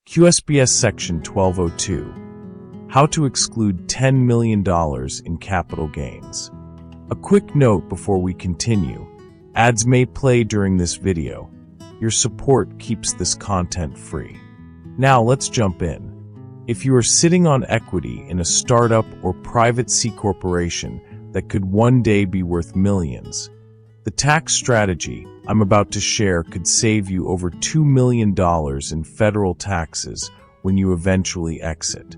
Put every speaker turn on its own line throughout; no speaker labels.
QSBS Section 1202. How to exclude $10 million in capital gains. A quick note before we continue. Ads may play during this video. Your support keeps this content free. Now let's jump in. If you are sitting on equity in a startup or private C corporation that could one day be worth millions, the tax strategy I'm about to share could save you over $2 million in federal taxes when you eventually exit.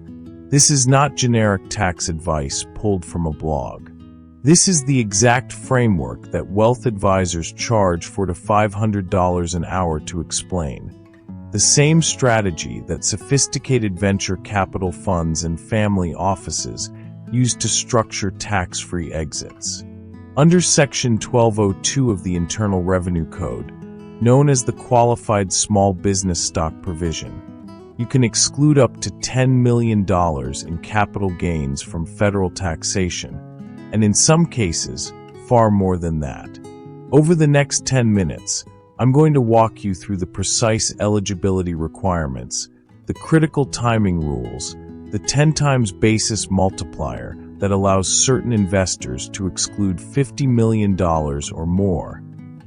This is not generic tax advice pulled from a blog. This is the exact framework that wealth advisors charge $400 to $500 an hour to explain. The same strategy that sophisticated venture capital funds and family offices use to structure tax-free exits. Under Section 1202 of the Internal Revenue Code, known as the Qualified Small Business Stock Provision, you can exclude up to $10 million in capital gains from federal taxation, and in some cases, far more than that. Over the next 10 minutes, I'm going to walk you through the precise eligibility requirements, the critical timing rules, the 10 times basis multiplier that allows certain investors to exclude $50 million or more,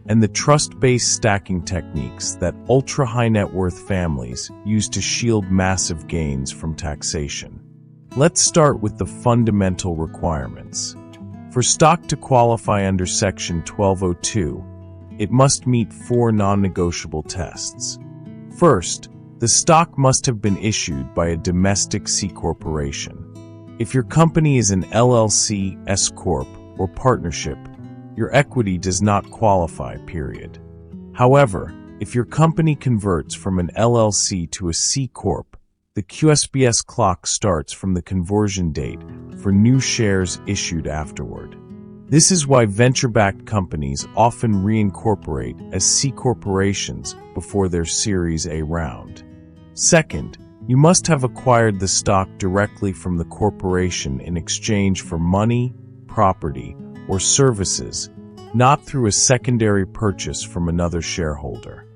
and the trust-based stacking techniques that ultra-high net worth families use to shield massive gains from taxation. Let's start with the fundamental requirements. For stock to qualify under Section 1202, it must meet 4 non-negotiable tests. First, the stock must have been issued by a domestic C corporation. If your company is an LLC, S Corp, or partnership, your equity does not qualify, period. However, if your company converts from an LLC to a C Corp, the QSBS clock starts from the conversion date for new shares issued afterward. This is why venture-backed companies often reincorporate as C corporations before their Series A round. Second, you must have acquired the stock directly from the corporation in exchange for money, property, or services, not through a secondary purchase from another shareholder.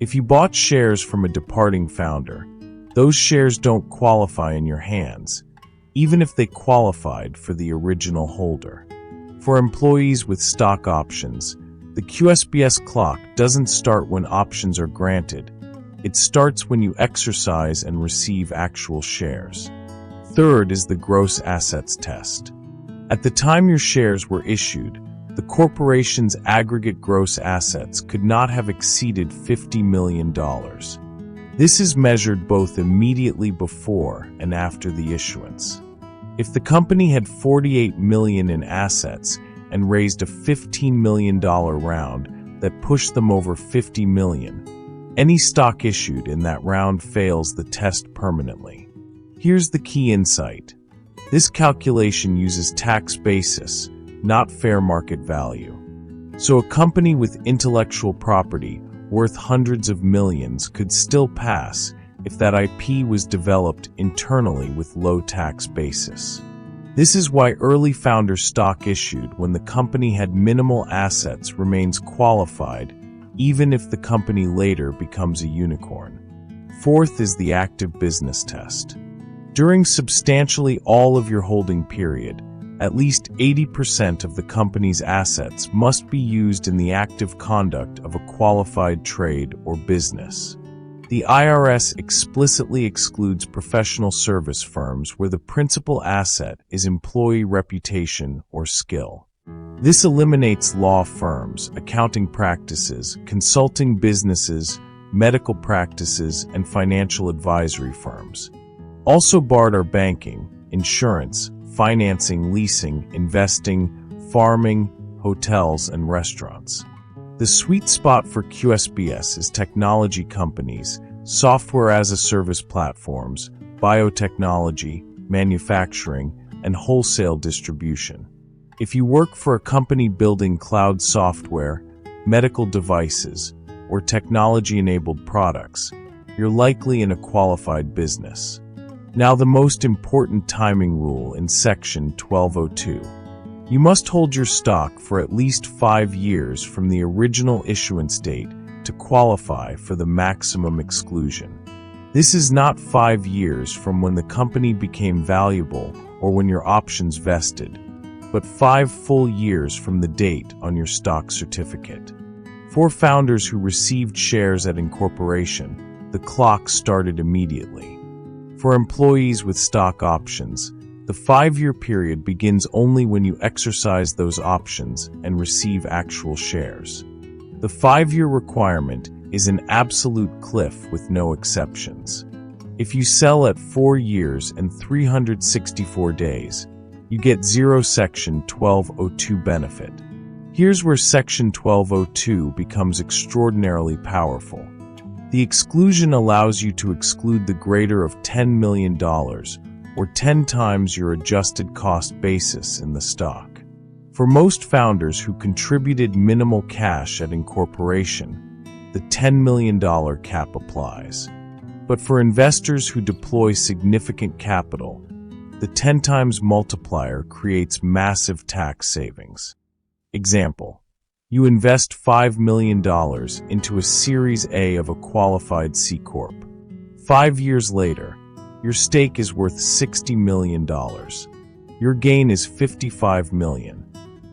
If you bought shares from a departing founder, those shares don't qualify in your hands, even if they qualified for the original holder. For employees with stock options, the QSBS clock doesn't start when options are granted. It starts when you exercise and receive actual shares. Third is the gross assets test. At the time your shares were issued, the corporation's aggregate gross assets could not have exceeded $50 million. This is measured both immediately before and after the issuance. If the company had $48 million in assets and raised a $15 million round that pushed them over $50 million, any stock issued in that round fails the test permanently. Here's the key insight. This calculation uses tax basis, not fair market value. So a company with intellectual property worth hundreds of millions could still pass if that IP was developed internally with low tax basis. This is why early founder stock issued when the company had minimal assets remains qualified, even if the company later becomes a unicorn. Fourth is the active business test. During substantially all of your holding period, at least 80% of the company's assets must be used in the active conduct of a qualified trade or business. The IRS explicitly excludes professional service firms where the principal asset is employee reputation or skill. This eliminates law firms, accounting practices, consulting businesses, medical practices, and financial advisory firms. Also barred are banking, insurance, financing, leasing, investing, farming, hotels, and restaurants. The sweet spot for QSBS is technology companies, software-as-a-service platforms, biotechnology, manufacturing, and wholesale distribution. If you work for a company building cloud software, medical devices, or technology-enabled products, you're likely in a qualified business. Now the most important timing rule in Section 1202. You must hold your stock for at least 5 years from the original issuance date to qualify for the maximum exclusion. This is not 5 years from when the company became valuable or when your options vested, but 5 full years from the date on your stock certificate. For founders who received shares at incorporation, the clock started immediately. For employees with stock options, the 5-year period begins only when you exercise those options and receive actual shares. The 5-year requirement is an absolute cliff with no exceptions. If you sell at 4 years and 364 days, you get 0 Section 1202 benefit. Here's where Section 1202 becomes extraordinarily powerful. The exclusion allows you to exclude the greater of $10 million, or 10 times your adjusted cost basis in the stock. For most founders who contributed minimal cash at incorporation, the $10 million cap applies. But for investors who deploy significant capital, the 10 times multiplier creates massive tax savings. Example: you invest $5 million into a Series A of a qualified C Corp. 5 years later, your stake is worth $60 million. Your gain is $55 million.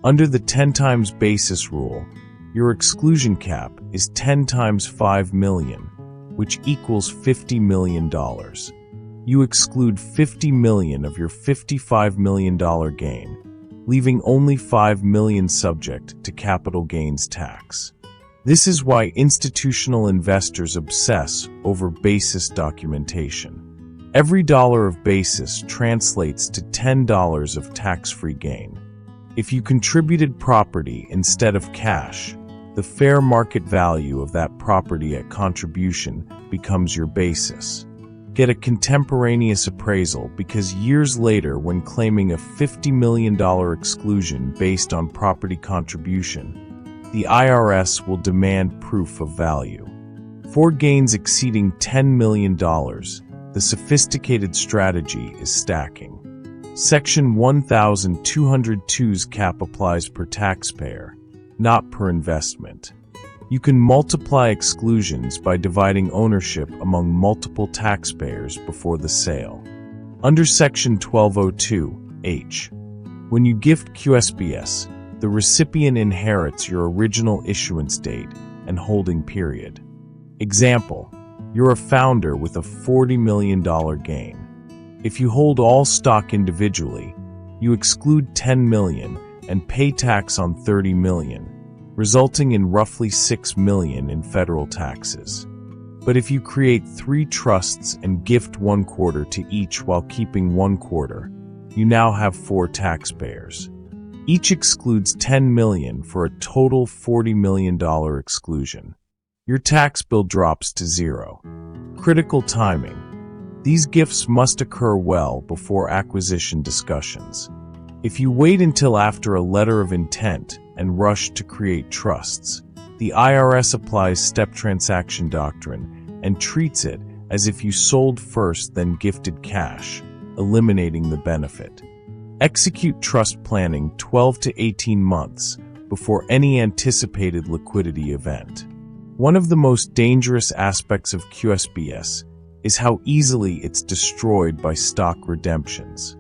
Under the 10 times basis rule, your exclusion cap is 10 times $5 million, which equals $50 million. You exclude $50 million of your $55 million gain, leaving only $5 million subject to capital gains tax. This is why institutional investors obsess over basis documentation. Every dollar of basis translates to $10 of tax-free gain. If you contributed property instead of cash, the fair market value of that property at contribution becomes your basis. Get a contemporaneous appraisal because years later, when claiming a $50 million exclusion based on property contribution, the IRS will demand proof of value. For gains exceeding $10 million, the sophisticated strategy is stacking. Section 1202's cap applies per taxpayer, not per investment. You can multiply exclusions by dividing ownership among multiple taxpayers before the sale. Under Section 1202H, when you gift QSBS, the recipient inherits your original issuance date and holding period. Example: you're a founder with a $40 million gain. If you hold all stock individually, you exclude $10 million and pay tax on $30 million, resulting in roughly $6 million in federal taxes. But if you create 3 trusts and gift 1 quarter to each while keeping 1 quarter, you now have 4 taxpayers. Each excludes $10 million for a total $40 million exclusion. Your tax bill drops to 0. Critical timing. These gifts must occur well before acquisition discussions. If you wait until after a letter of intent and rush to create trusts, the IRS applies step transaction doctrine and treats it as if you sold first then gifted cash, eliminating the benefit. Execute trust planning 12 to 18 months before any anticipated liquidity event. One of the most dangerous aspects of QSBS is how easily it's destroyed by stock redemptions.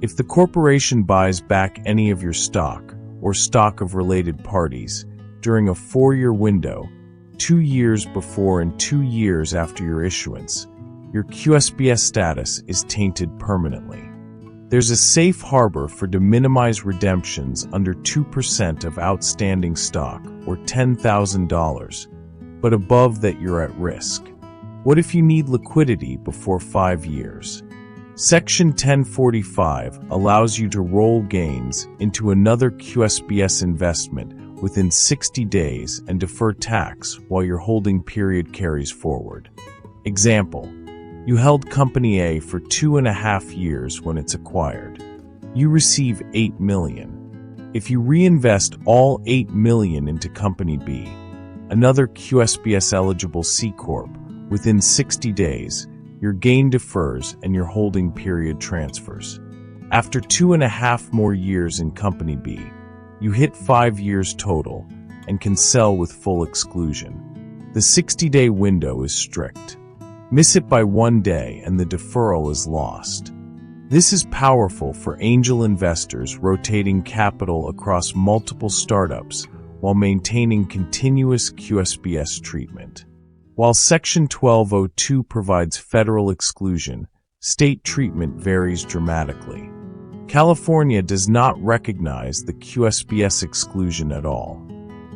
If the corporation buys back any of your stock or stock of related parties during a 4-year window, 2 years before and 2 years after your issuance, your QSBS status is tainted permanently. There's a safe harbor for de minimis redemptions under 2% of outstanding stock or $10,000, but above that you're at risk. What if you need liquidity before 5 years? Section 1045 allows you to roll gains into another QSBS investment within 60 days and defer tax while your holding period carries forward. Example: you held Company A for 2.5 years when it's acquired. You receive $8 million. If you reinvest all $8 million into Company B, another QSBS-eligible C Corp, within 60 days, your gain defers and your holding period transfers. After 2.5 more years in Company B, you hit 5 years total and can sell with full exclusion. The 60-day window is strict. Miss it by one day and the deferral is lost. This is powerful for angel investors rotating capital across multiple startups while maintaining continuous QSBS treatment. While Section 1202 provides federal exclusion, state treatment varies dramatically. California does not recognize the QSBS exclusion at all.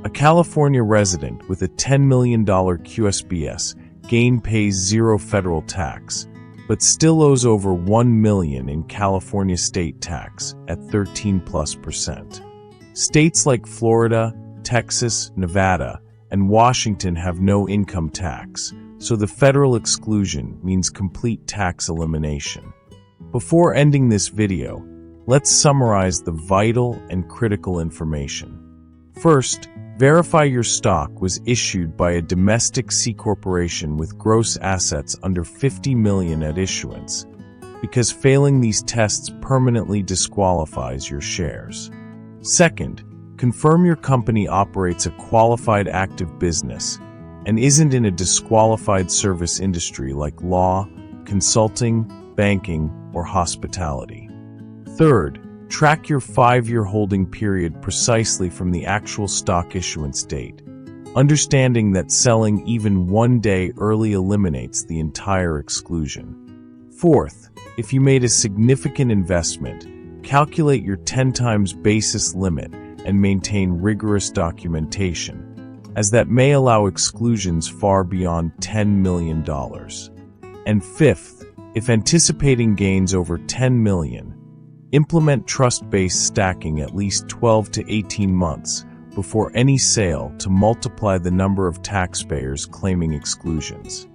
A California resident with a $10 million QSBS gain pays zero federal tax, but still owes over $1 million in California state tax at 13+%. States like Florida, Texas, Nevada, and Washington have no income tax, so the federal exclusion means complete tax elimination. Before ending this video, let's summarize the vital and critical information. First, verify your stock was issued by a domestic C corporation with gross assets under $50 million at issuance, because failing these tests permanently disqualifies your shares. Second, confirm your company operates a qualified active business and isn't in a disqualified service industry like law, consulting, banking, or hospitality. Third, track your 5-year holding period precisely from the actual stock issuance date, understanding that selling even one day early eliminates the entire exclusion. Fourth, if you made a significant investment, calculate your 10 times basis limit and maintain rigorous documentation, as that may allow exclusions far beyond $10 million. And fifth, if anticipating gains over $10 million, implement trust-based stacking at least 12 to 18 months before any sale to multiply the number of taxpayers claiming exclusions.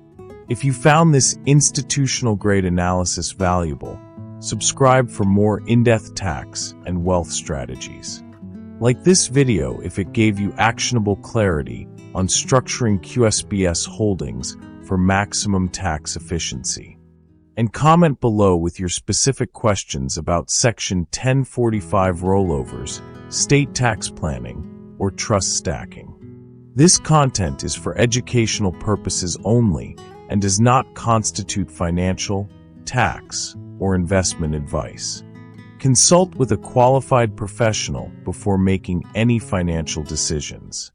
If you found this institutional-grade analysis valuable, subscribe for more in-depth tax and wealth strategies. Like this video if it gave you actionable clarity on structuring QSBS holdings for maximum tax efficiency. And comment below with your specific questions about Section 1045 rollovers, state tax planning, or trust stacking. This content is for educational purposes only and does not constitute financial, tax, or investment advice. Consult with a qualified professional before making any financial decisions.